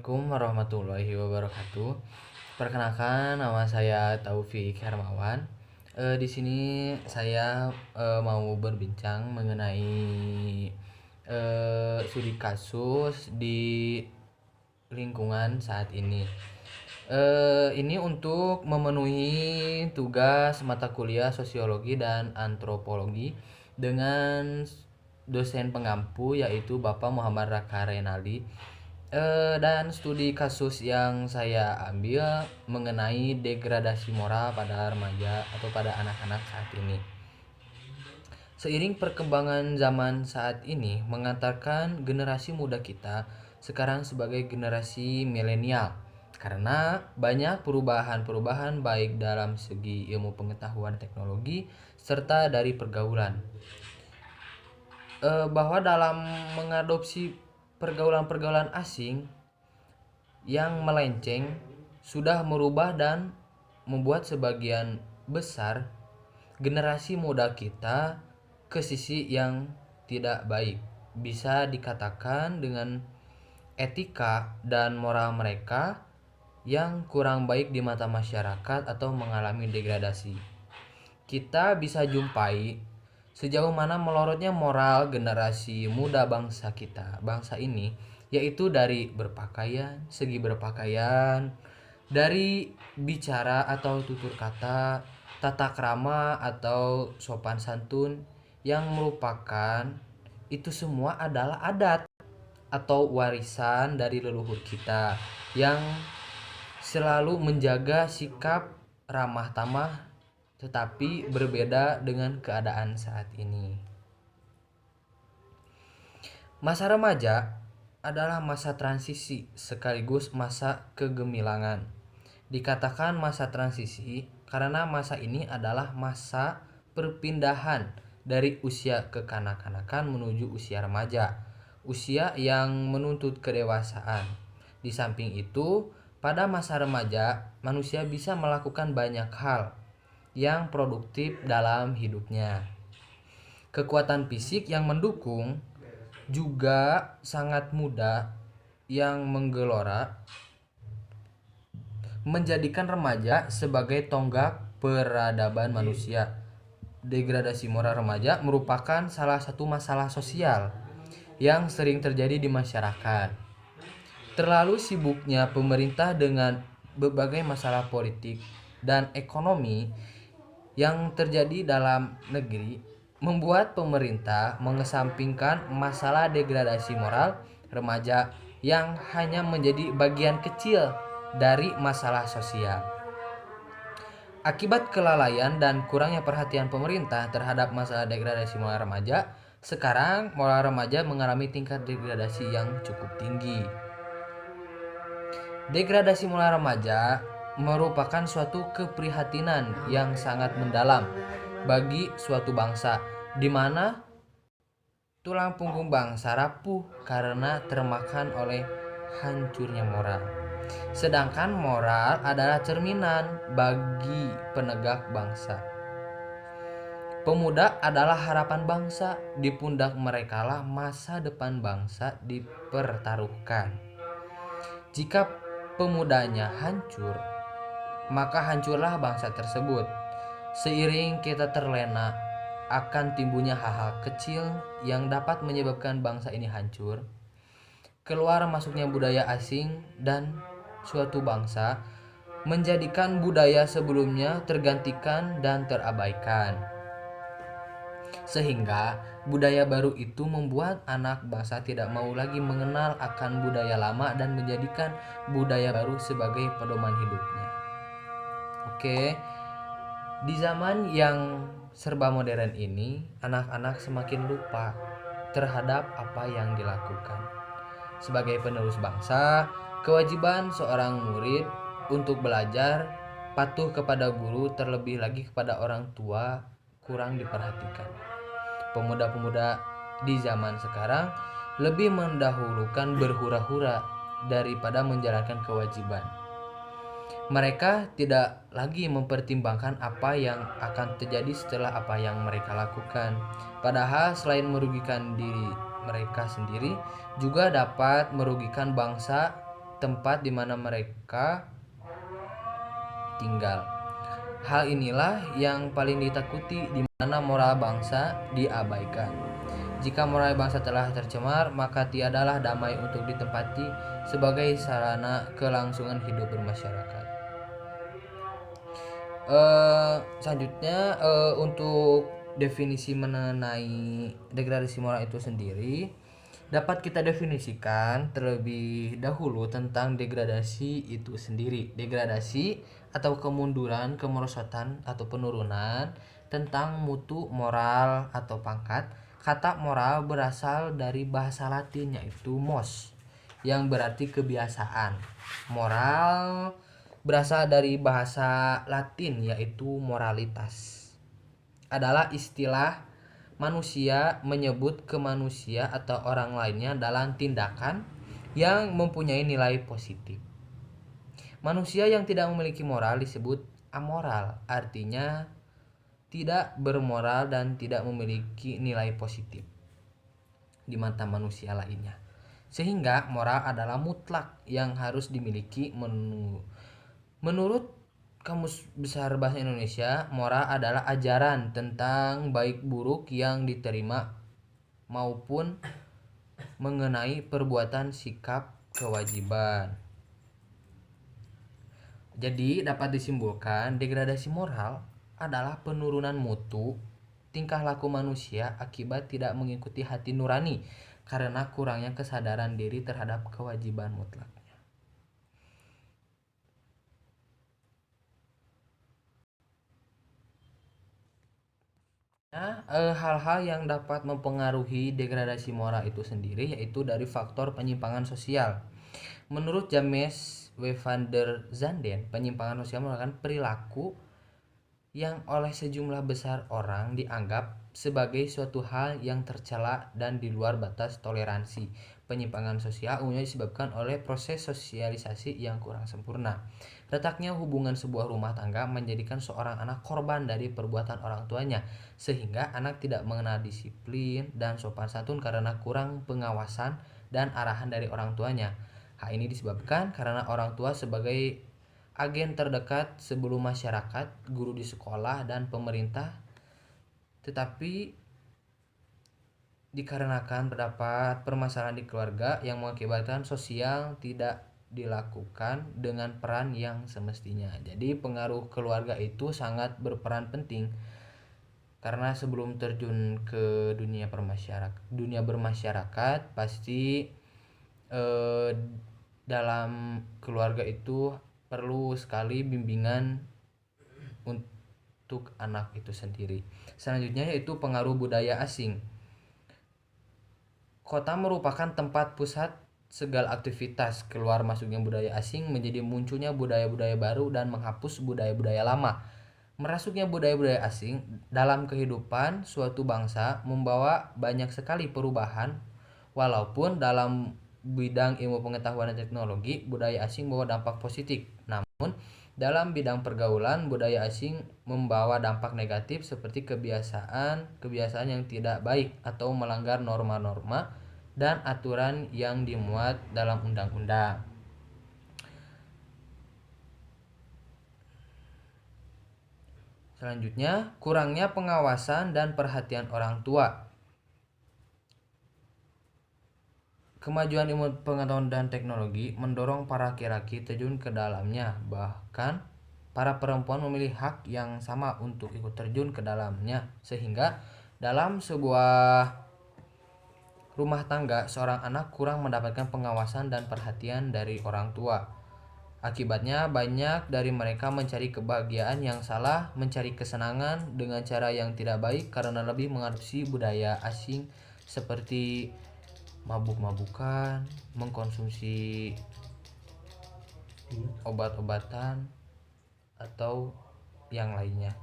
Assalamualaikum warahmatullahi wabarakatuh. Perkenalkan, nama saya Taufik Hermawan. Di sini saya mau berbincang mengenai studi kasus di lingkungan saat ini. Ini untuk memenuhi tugas mata kuliah sosiologi dan antropologi dengan dosen pengampu yaitu Bapak Muhammad Raka Renaldi. Dan studi kasus yang saya ambil mengenai degradasi moral pada remaja atau pada anak-anak saat ini. Seiring perkembangan zaman saat ini mengantarkan generasi muda kita sekarang sebagai generasi milenial, karena banyak perubahan-perubahan baik dalam segi ilmu pengetahuan teknologi serta dari pergaulan. Bahwa dalam mengadopsi pergaulan-pergaulan asing yang melenceng sudah merubah dan membuat sebagian besar generasi muda kita ke sisi yang tidak baik. Bisa dikatakan dengan etika dan moral mereka yang kurang baik di mata masyarakat atau mengalami degradasi. Kita bisa jumpai sejauh mana melorotnya moral generasi muda bangsa ini, yaitu dari berpakaian, segi berpakaian, dari bicara atau tutur kata, tata krama atau sopan santun, yang merupakan itu semua adalah adat atau warisan dari leluhur kita yang selalu menjaga sikap ramah tamah tetapi berbeda dengan keadaan saat ini. Masa remaja adalah masa transisi sekaligus masa kegemilangan. Dikatakan masa transisi karena masa ini adalah masa perpindahan dari usia kekanak-kanakan menuju usia remaja, usia yang menuntut kedewasaan. Di samping itu, pada masa remaja, manusia bisa melakukan banyak hal yang produktif dalam hidupnya. Kekuatan fisik yang mendukung juga sangat muda yang menggelora menjadikan remaja sebagai tonggak peradaban manusia. Degradasi moral remaja merupakan salah satu masalah sosial yang sering terjadi di masyarakat. Terlalu sibuknya pemerintah dengan berbagai masalah politik dan ekonomi yang terjadi dalam negeri membuat pemerintah mengesampingkan masalah degradasi moral remaja yang hanya menjadi bagian kecil dari masalah sosial. Akibat kelalaian dan kurangnya perhatian pemerintah terhadap masalah degradasi moral remaja, sekarang moral remaja mengalami tingkat degradasi yang cukup tinggi. Degradasi moral remaja merupakan suatu keprihatinan yang sangat mendalam bagi suatu bangsa, di mana tulang punggung bangsa rapuh karena termakan oleh hancurnya moral. Sedangkan moral adalah cerminan bagi penegak bangsa. Pemuda adalah harapan bangsa, di pundak merekalah masa depan bangsa dipertaruhkan. Jika pemudanya hancur, maka hancurlah bangsa tersebut. Seiring kita terlena akan timbulnya hal-hal kecil yang dapat menyebabkan bangsa ini hancur, keluar masuknya budaya asing dan suatu bangsa menjadikan budaya sebelumnya tergantikan dan terabaikan. Sehingga budaya baru itu membuat anak bangsa tidak mau lagi mengenal akan budaya lama dan menjadikan budaya baru sebagai pedoman hidupnya. Oke, di zaman yang serba modern ini, anak-anak semakin lupa terhadap apa yang dilakukan. Sebagai penerus bangsa, kewajiban seorang murid untuk belajar, patuh kepada guru, terlebih lagi kepada orang tua, kurang diperhatikan. Pemuda-pemuda di zaman sekarang lebih mendahulukan berhura-hura daripada menjalankan kewajiban. Mereka tidak lagi mempertimbangkan apa yang akan terjadi setelah apa yang mereka lakukan. Padahal selain merugikan diri mereka sendiri, juga dapat merugikan bangsa tempat di mana mereka tinggal. Hal inilah yang paling ditakuti di mana moral bangsa diabaikan. Jika moral bangsa telah tercemar, maka tiadalah damai untuk ditempati sebagai sarana kelangsungan hidup bermasyarakat. Selanjutnya untuk definisi mengenai degradasi moral itu sendiri dapat kita definisikan terlebih dahulu tentang degradasi itu sendiri. Degradasi atau kemunduran, kemerosotan atau penurunan tentang mutu moral atau pangkat. Kata moral berasal dari bahasa Latin yaitu mos yang berarti kebiasaan. Moral berasal dari bahasa Latin yaitu moralitas. Adalah istilah manusia menyebut ke manusia atau orang lainnya dalam tindakan yang mempunyai nilai positif. Manusia yang tidak memiliki moral disebut amoral, artinya tidak bermoral dan tidak memiliki nilai positif di mata manusia lainnya. Sehingga moral adalah mutlak yang harus dimiliki. Menurut Kamus Besar Bahasa Indonesia, moral adalah ajaran tentang baik buruk yang diterima maupun mengenai perbuatan, sikap, kewajiban. Jadi dapat disimpulkan degradasi moral adalah penurunan mutu tingkah laku manusia akibat tidak mengikuti hati nurani karena kurangnya kesadaran diri terhadap kewajiban mutlak. Hal-hal yang dapat mempengaruhi degradasi moral itu sendiri yaitu dari faktor penyimpangan sosial. Menurut James W. van der Zanden, penyimpangan sosial merupakan perilaku yang oleh sejumlah besar orang dianggap sebagai suatu hal yang tercela dan di luar batas toleransi. Penyimpangan sosial umumnya disebabkan oleh proses sosialisasi yang kurang sempurna. Retaknya hubungan sebuah rumah tangga menjadikan seorang anak korban dari perbuatan orang tuanya, sehingga anak tidak mengenal disiplin dan sopan santun karena kurang pengawasan dan arahan dari orang tuanya. Hal ini disebabkan karena orang tua sebagai agen terdekat sebelum masyarakat, guru di sekolah, dan pemerintah, tetapi dikarenakan terdapat permasalahan di keluarga yang mengakibatkan sosial tidak dilakukan dengan peran yang semestinya. Jadi pengaruh keluarga itu sangat berperan penting karena sebelum terjun ke dunia bermasyarakat pasti dalam keluarga itu perlu sekali bimbingan untuk anak itu sendiri. Selanjutnya yaitu pengaruh budaya asing. Kota merupakan tempat pusat segala aktivitas. Keluar masuknya budaya asing menjadi munculnya budaya-budaya baru dan menghapus budaya-budaya lama. Merasuknya budaya-budaya asing dalam kehidupan suatu bangsa membawa banyak sekali perubahan. Walaupun dalam bidang ilmu pengetahuan dan teknologi budaya asing membawa dampak positif, namun dalam bidang pergaulan budaya asing membawa dampak negatif seperti kebiasaan yang tidak baik atau melanggar norma-norma dan aturan yang dimuat dalam undang-undang. Selanjutnya, kurangnya pengawasan dan perhatian orang tua. Kemajuan ilmu pengetahuan dan teknologi mendorong para laki-laki terjun ke dalamnya. Bahkan para perempuan memiliki hak yang sama untuk ikut terjun ke dalamnya. Sehingga dalam sebuah rumah tangga, seorang anak kurang mendapatkan pengawasan dan perhatian dari orang tua. Akibatnya banyak dari mereka mencari kebahagiaan yang salah, mencari kesenangan dengan cara yang tidak baik karena lebih mengadopsi budaya asing seperti mabuk-mabukan, mengkonsumsi obat-obatan atau yang lainnya.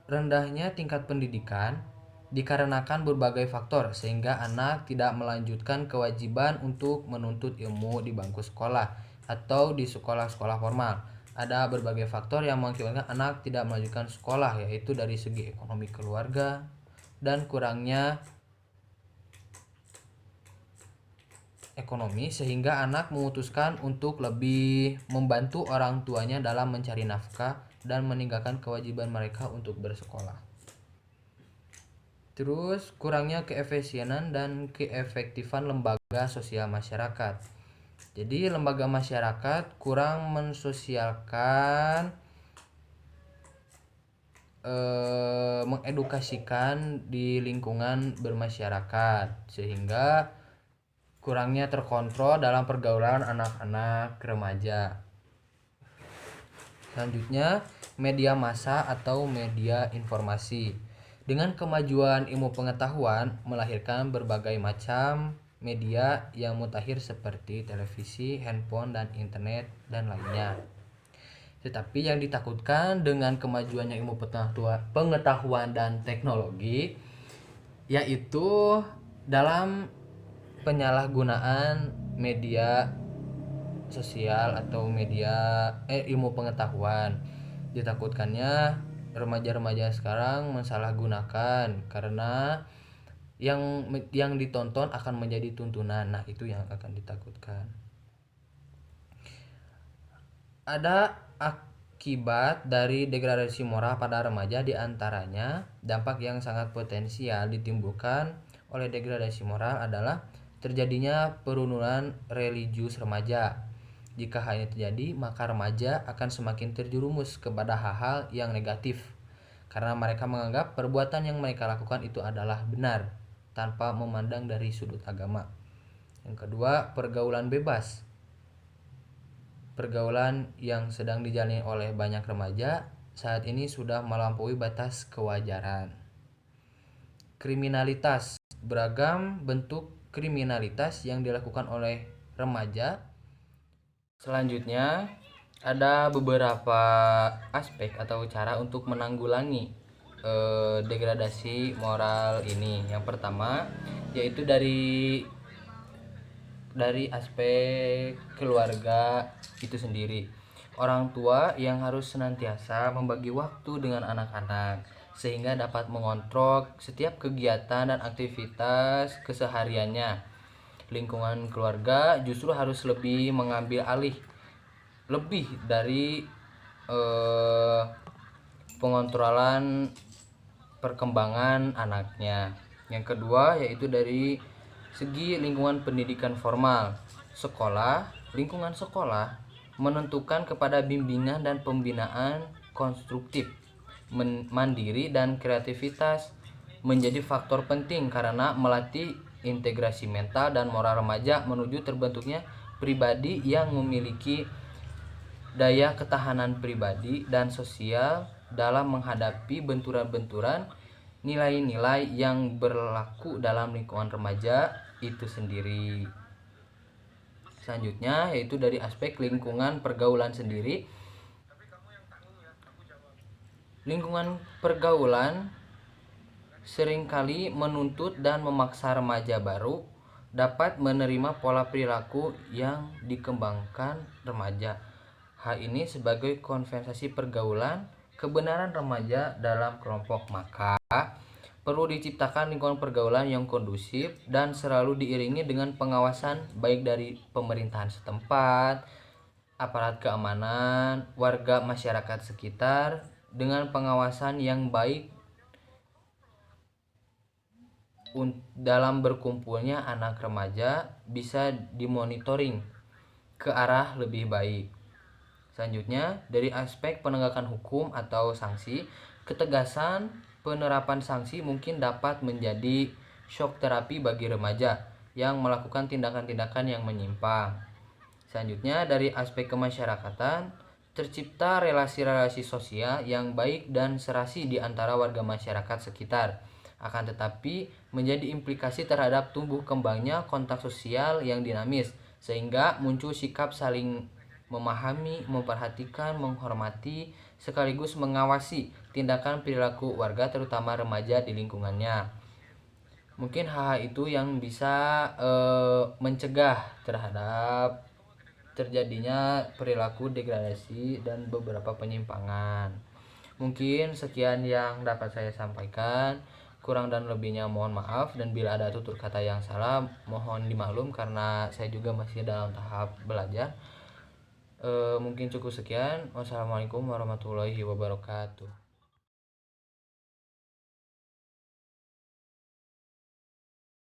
Rendahnya tingkat pendidikan dikarenakan berbagai faktor sehingga anak tidak melanjutkan kewajiban untuk menuntut ilmu di bangku sekolah atau di sekolah-sekolah formal. Ada berbagai faktor yang mengakibatkan anak tidak melanjutkan sekolah, yaitu dari segi ekonomi keluarga dan kurangnya ekonomi sehingga anak memutuskan untuk lebih membantu orang tuanya dalam mencari nafkah dan meninggalkan kewajiban mereka untuk bersekolah. Terus kurangnya keefisienan dan keefektifan lembaga sosial masyarakat. Jadi lembaga masyarakat kurang mensosialkan, mengedukasikan di lingkungan bermasyarakat sehingga kurangnya terkontrol dalam pergaulan anak-anak remaja. Selanjutnya, media massa atau media informasi. Dengan kemajuan ilmu pengetahuan melahirkan berbagai macam media yang mutakhir seperti televisi, handphone, dan internet, dan lainnya. Tetapi yang ditakutkan dengan kemajuannya ilmu pengetahuan dan teknologi yaitu dalam penyalahgunaan media sosial atau media ilmu pengetahuan. Ditakutkannya remaja-remaja sekarang mensalahgunakan karena yang ditonton akan menjadi tuntunan. Nah, itu yang akan ditakutkan. Ada akibat dari degradasi moral pada remaja, diantaranya dampak yang sangat potensial ditimbulkan oleh degradasi moral adalah terjadinya penurunan religius remaja. Jika hal ini terjadi, maka remaja akan semakin terjerumus kepada hal-hal yang negatif karena mereka menganggap perbuatan yang mereka lakukan itu adalah benar tanpa memandang dari sudut agama. Yang kedua, pergaulan bebas. Pergaulan yang sedang dijalani oleh banyak remaja saat ini sudah melampaui batas kewajaran. Kriminalitas. Beragam bentuk kriminalitas yang dilakukan oleh remaja. Selanjutnya, ada beberapa aspek atau cara untuk menanggulangi degradasi moral ini. Yang pertama, yaitu dari aspek keluarga itu sendiri. Orang tua yang harus senantiasa membagi waktu dengan anak-anak sehingga dapat mengontrol setiap kegiatan dan aktivitas kesehariannya. Lingkungan keluarga justru harus lebih mengambil alih lebih dari pengontrolan perkembangan anaknya. Yang kedua yaitu dari segi lingkungan pendidikan formal. Lingkungan sekolah menentukan kepada bimbingan dan pembinaan konstruktif, mandiri, dan kreativitas menjadi faktor penting karena melatih integrasi mental dan moral remaja menuju terbentuknya pribadi yang memiliki daya ketahanan pribadi dan sosial dalam menghadapi benturan-benturan nilai-nilai yang berlaku dalam lingkungan remaja itu sendiri. Selanjutnya yaitu dari aspek lingkungan pergaulan sendiri. Lingkungan pergaulan seringkali menuntut dan memaksa remaja baru dapat menerima pola perilaku yang dikembangkan remaja. Hal ini sebagai konvensi pergaulan kebenaran remaja dalam kelompok. Maka perlu diciptakan lingkungan pergaulan yang kondusif dan selalu diiringi dengan pengawasan baik dari pemerintahan setempat, aparat keamanan, warga masyarakat sekitar. Dengan pengawasan yang baik dalam berkumpulnya anak remaja bisa dimonitoring ke arah lebih baik. Selanjutnya, dari aspek penegakan hukum atau sanksi, ketegasan penerapan sanksi mungkin dapat menjadi shock terapi bagi remaja yang melakukan tindakan-tindakan yang menyimpang. Selanjutnya, dari aspek kemasyarakatan, tercipta relasi-relasi sosial yang baik dan serasi di antara warga masyarakat sekitar. Akan tetapi, menjadi implikasi terhadap tumbuh kembangnya kontak sosial yang dinamis, sehingga muncul sikap saling memahami, memperhatikan, menghormati, sekaligus mengawasi tindakan perilaku warga terutama remaja di lingkungannya. Mungkin hal itu yang bisa mencegah terhadap terjadinya perilaku degradasi dan beberapa penyimpangan. Mungkin sekian yang dapat saya sampaikan. Kurang dan lebihnya mohon maaf, dan bila ada tutur kata yang salah mohon dimaklum karena saya juga masih dalam tahap belajar. Mungkin cukup sekian. Wassalamualaikum warahmatullahi wabarakatuh.